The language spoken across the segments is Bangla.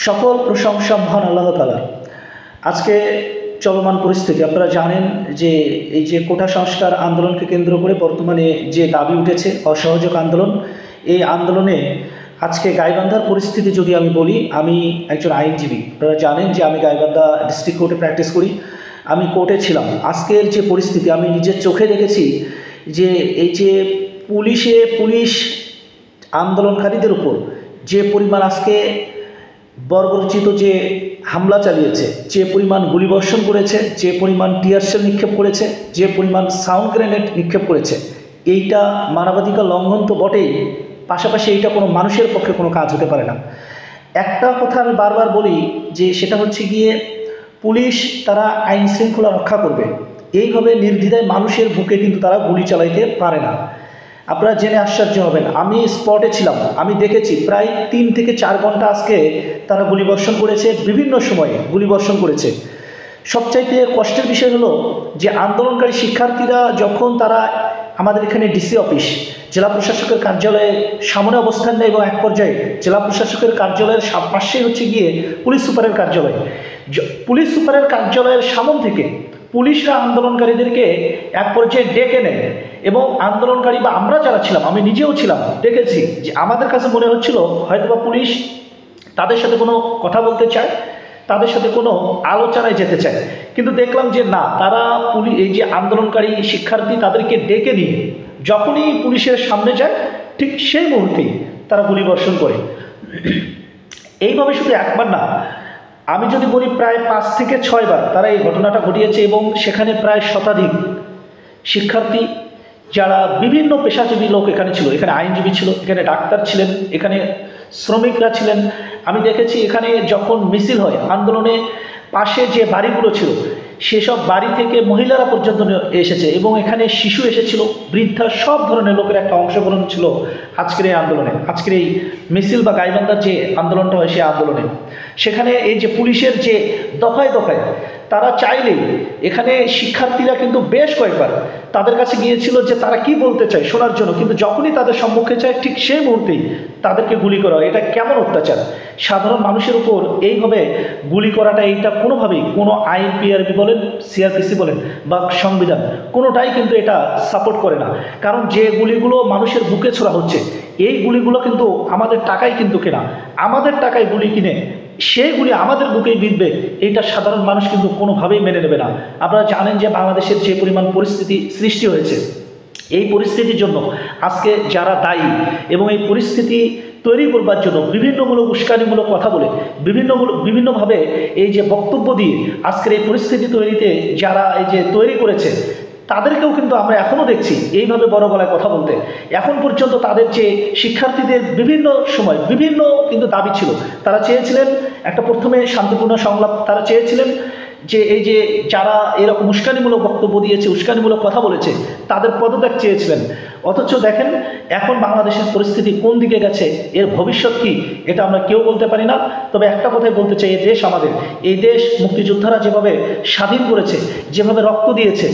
সকল প্রশংসা মহান আল্লাহ তাআলার। আজকে চলমান পরিস্থিতি আপনারা জানেন যে এই যে কোটা সংস্কার আন্দোলনকে কেন্দ্র করে বর্তমানে যে দাবি উঠেছে অসহযোগ আন্দোলন, এই আন্দোলনে আজকে গাইবান্ধার পরিস্থিতি যদি আমি বলি, আমি একজন আইনজীবী, আপনারা জানেন যে আমি গাইবান্ধা ডিস্ট্রিক্ট কোর্টে প্র্যাকটিস করি, আমি কোর্টে ছিলাম। আজকের যে পরিস্থিতি আমি নিজের চোখে দেখেছি যে এই যে পুলিশ আন্দোলনকারীদের উপর যে পরিমাণ আজকে বর্বরচিত যে হামলা চালিয়েছে, যে পরিমাণ গুলিবর্ষণ করেছে, যে পরিমাণ টিয়ার শেল নিক্ষেপ করেছে, যে পরিমাণ সাউন্ড গ্রেনেড নিক্ষেপ করেছে, এইটা মানবাধিকার লঙ্ঘন তো বটেই, পাশাপাশি এইটা কোনো মানুষের পক্ষে কোনো কাজ হতে পারে না। একটা কথা আমি বারবার বলি যে সেটা হচ্ছে গিয়ে পুলিশ তারা আইন শৃঙ্খলা রক্ষা করবে, এইভাবে নির্দ্বিধায় মানুষের বুকে কিন্তু তারা গুলি চালাইতে পারে না। আপনারা জেনে আশ্চর্য হবেন, আমি স্পটে ছিলাম, আমি দেখেছি প্রায় 3 থেকে 4 ঘন্টা আজকে তারা গুলিবর্ষণ করেছে, বিভিন্ন সময়ে গুলিবর্ষণ করেছে। সবচাইতে কষ্টের বিষয় হলো যে আন্দোলনকারী শিক্ষার্থীরা যখন তারা আমাদের এখানে ডিসি অফিস, জেলা প্রশাসকের কার্যালয়ে সামনে অবস্থান নেয় এবং এক পর্যায়ে জেলা প্রশাসকের কার্যালয়ের পাশেই হচ্ছে গিয়ে পুলিশ সুপারের কার্যালয়, পুলিশ সুপারের কার্যালয়ের সামনে থেকে পুলিশরা আন্দোলনকারীদেরকে এক পর্যায়ে ডেকে নেয় এবং আন্দোলনকারী বা আমরা যারা ছিলাম, আমি নিজেও ছিলাম, দেখেছি যে আমাদের কাছে মনে হচ্ছিল হয়তোবা পুলিশ তাদের সাথে কোনো কথা বলতে চায়, তাদের সাথে কোনো আলোচনায় যেতে চায়, কিন্তু দেখলাম যে না, তারা এই যে আন্দোলনকারী শিক্ষার্থী তাদেরকে ডেকে নিয়ে যখনই পুলিশের সামনে যায় ঠিক সেই মুহূর্তেই তারা গুলিবর্ষণ করে। এইভাবে শুধু একবার না, আমি যদি বলি প্রায় 5 থেকে 6 বার তারা এই ঘটনাটা ঘটিয়েছে এবং সেখানে প্রায় শতাধিক শিক্ষার্থী যারা বিভিন্ন পেশাজীবী লোক এখানে ছিল, এখানে আইনজীবী ছিল, এখানে ডাক্তার ছিলেন, এখানে শ্রমিকরা ছিলেন। আমি দেখেছি এখানে যখন মিছিল হয় আন্দোলনে পাশে যে বাড়িগুলো ছিল সেসব বাড়ি থেকে মহিলারা পর্যন্ত এসেছে এবং এখানে শিশু এসেছিল, বৃদ্ধা, সব ধরনের লোকের একটা অংশগ্রহণ ছিল আজকের এই আন্দোলনে, আজকের এই মিছিল বা গাইবান্ধার যে আন্দোলনটা হয় সেই আন্দোলনে। সেখানে এই যে পুলিশের যে দফায় দফায় তারা চাইলেই এখানে শিক্ষার্থীরা কিন্তু বেশ কয়েকবার তাদের কাছে গিয়েছিল যে তারা কি বলতে চায় শোনার জন্য, কিন্তু যখনই তাদের সম্মুখে চায় ঠিক সেই মুহূর্তেই তাদেরকে গুলি করা হয়। এটা কেমন অত্যাচার! সাধারণ মানুষের উপর এইভাবে গুলি করাটা, এইটা কোনোভাবেই কোনো আইন, পিআরবি বলেন, সিআরপিসি বলেন বা সংবিধান, কোনোটাই কিন্তু এটা সাপোর্ট করে না। কারণ যে গুলিগুলো মানুষের বুকে ছোড়া হচ্ছে, এই গুলিগুলো কিন্তু আমাদের টাকায় কিন্তু কেনা, আমাদের টাকায় গুলি কিনে সেইগুলি আমাদের বুকেই বিঁধবে, এইটা সাধারণ মানুষ কিন্তু কোনোভাবেই মেনে নেবে না। আপনারা জানেন যে বাংলাদেশের যে পরিমাণ পরিস্থিতি সৃষ্টি হয়েছে, এই পরিস্থিতির জন্য আজকে যারা দায়ী এবং এই পরিস্থিতি তৈরি করবার জন্য বিভিন্নমূলক উস্কানিমূলক কথা বলে বিভিন্নভাবে এই যে বক্তব্য দিয়ে আজকের এই পরিস্থিতি তৈরিতে যারা এই যে তৈরি করেছে, তাদেরকেও কিন্তু আমরা এখনও দেখছি এইভাবে বড় গলায় কথা বলতে। এখন পর্যন্ত তাদের যে শিক্ষার্থীদের বিভিন্ন সময় বিভিন্ন কিন্তু দাবি ছিল, তারা চেয়েছিলেন একটা প্রথমে শান্তিপূর্ণ সংলাপ, তারা চেয়েছিলেন যে এই যে যারা এরকম উস্কানিমূলক বক্তব্য দিয়েছে, উস্কানিমূলক কথা বলেছে, তাদের পদত্যাগ চেয়েছিলেন। অথচ দেখেন এখন বাংলাদেশের পরিস্থিতি কোন দিকে গেছে, এর ভবিষ্যৎ কী এটা আমরা কেউ বলতে পারি না। তবে একটা কথাই বলতে চাই, এই দেশ আমাদের, এই দেশ মুক্তিযোদ্ধারা যেভাবে স্বাধীন করেছে, যেভাবে রক্ত দিয়েছে,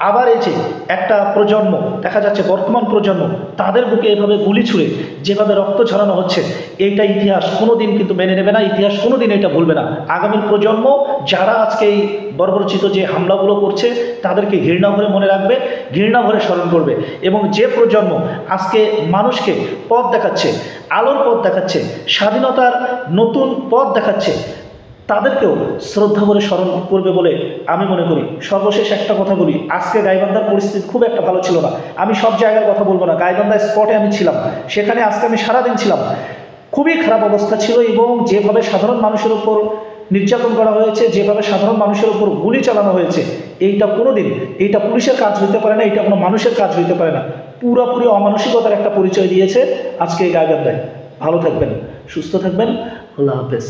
আবার এই যে একটা প্রজন্ম দেখা যাচ্ছে, বর্তমান প্রজন্ম, তাদের বুকে এভাবে গুলি ছুঁড়ে যেভাবে রক্ত ঝরানো হচ্ছে, এইটা ইতিহাস কোনো দিন কিন্তু মেনে নেবে না, ইতিহাস কোনো দিন এটা ভুলবে না। আগামী প্রজন্ম যারা আজকে এই বর্বরচিত যে হামলাগুলো করছে তাদেরকে ঘৃণা ভরে মনে রাখবে, ঘৃণা ভরে স্মরণ করবে। এবং যে প্রজন্ম আজকে মানুষকে পথ দেখাচ্ছে, আলোর পথ দেখাচ্ছে, স্বাধীনতার নতুন পথ দেখাচ্ছে, তাদেরকেও শ্রদ্ধা করে স্মরণ করবে বলে আমি মনে করি। সর্বশেষ একটা কথা বলি, আজকে গাইবান্ধার পরিস্থিতি খুব একটা ভালো ছিল না। আমি সব জায়গার কথা বলবো না, গাইবান্ধা স্পটে আমি ছিলাম, সেখানে আজকে আমি সারাদিন ছিলাম, খুবই খারাপ অবস্থা ছিল। এবং যেভাবে সাধারণ মানুষের উপর নির্যাতন করা হয়েছে, যেভাবে সাধারণ মানুষের উপর গুলি চালানো হয়েছে, এইটা কোনো দিন, এইটা পুলিশের কাজ হইতে পারে না, এইটা কোনো মানুষের কাজ হইতে পারে না। পুরোপুরি অমানসিকতার একটা পরিচয় দিয়েছে আজকে এই গাইবান্ধায়। ভালো থাকবেন, সুস্থ থাকবেন, আল্লাহ হাফেজ।